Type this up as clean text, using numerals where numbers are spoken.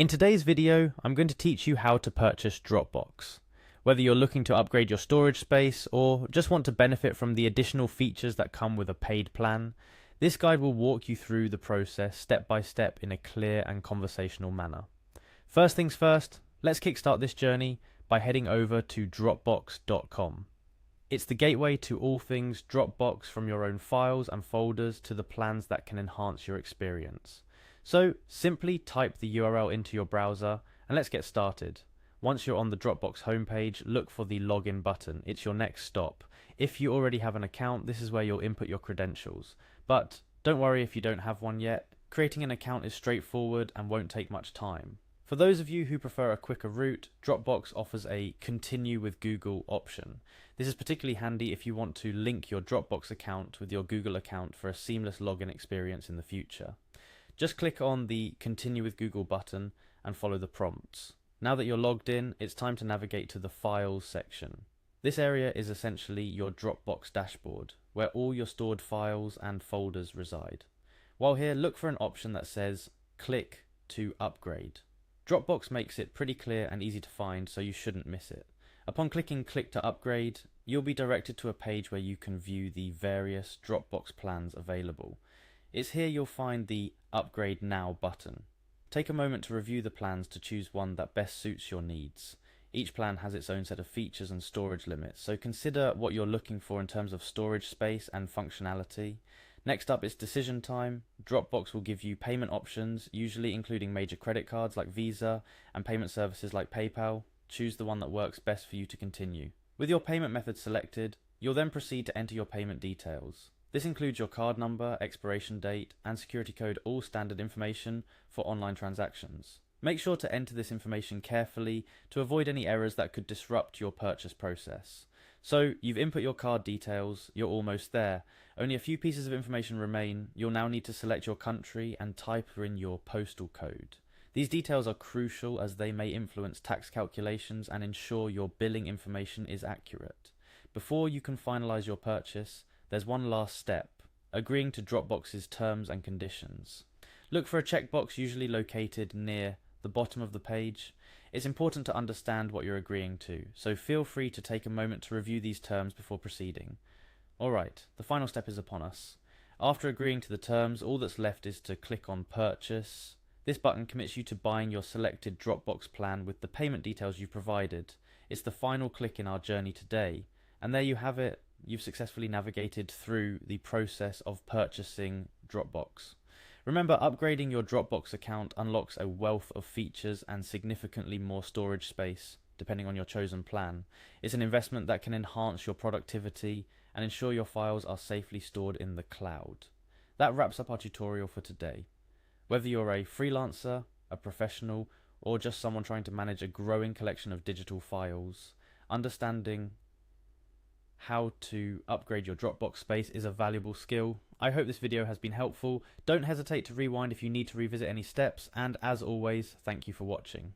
In today's video, I'm going to teach you how to purchase Dropbox. Whether you're looking to upgrade your storage space or just want to benefit from the additional features that come with a paid plan, this guide will walk you through the process step by step in a clear and conversational manner. First things first, let's kickstart this journey by heading over to Dropbox.com. It's the gateway to all things Dropbox, from your own files and folders to the plans that can enhance your experience. So simply type the URL into your browser and let's get started. Once you're on the Dropbox homepage, look for the login button. It's your next stop. If you already have an account, this is where you'll input your credentials. But don't worry if you don't have one yet. Creating an account is straightforward and won't take much time. For those of you who prefer a quicker route, Dropbox offers a Continue with Google option. This is particularly handy if you want to link your Dropbox account with your Google account for a seamless login experience in the future. Just click on the Continue with Google button and follow the prompts. Now that you're logged in, it's time to navigate to the Files section. This area is essentially your Dropbox dashboard, where all your stored files and folders reside. While here, look for an option that says Click to Upgrade. Dropbox makes it pretty clear and easy to find, so you shouldn't miss it. Upon clicking Click to Upgrade, you'll be directed to a page where you can view the various Dropbox plans available. It's here you'll find the Upgrade Now button. Take a moment to review the plans to choose one that best suits your needs. Each plan has its own set of features and storage limits, so consider what you're looking for in terms of storage space and functionality. Next up is decision time. Dropbox will give you payment options, usually including major credit cards like Visa and payment services like PayPal. Choose the one that works best for you to continue. With your payment method selected, you'll then proceed to enter your payment details. This includes your card number, expiration date, and security code, all standard information for online transactions. Make sure to enter this information carefully to avoid any errors that could disrupt your purchase process. So, you've input your card details, you're almost there. Only a few pieces of information remain. You'll now need to select your country and type in your postal code. These details are crucial as they may influence tax calculations and ensure your billing information is accurate. Before you can finalize your purchase, there's one last step: agreeing to Dropbox's terms and conditions. Look for a checkbox usually located near the bottom of the page. It's important to understand what you're agreeing to, so feel free to take a moment to review these terms before proceeding. Alright, the final step is upon us. After agreeing to the terms, all that's left is to click on Purchase. This button commits you to buying your selected Dropbox plan with the payment details you provided. It's the final click in our journey today, and there you have it. You've successfully navigated through the process of purchasing Dropbox. Remember, upgrading your Dropbox account unlocks a wealth of features and significantly more storage space, depending on your chosen plan. It's an investment that can enhance your productivity and ensure your files are safely stored in the cloud. That wraps up our tutorial for today. Whether you're a freelancer, a professional, or just someone trying to manage a growing collection of digital files, understanding how to upgrade your Dropbox space is a valuable skill. I hope this video has been helpful. Don't hesitate to rewind if you need to revisit any steps, and as always, thank you for watching.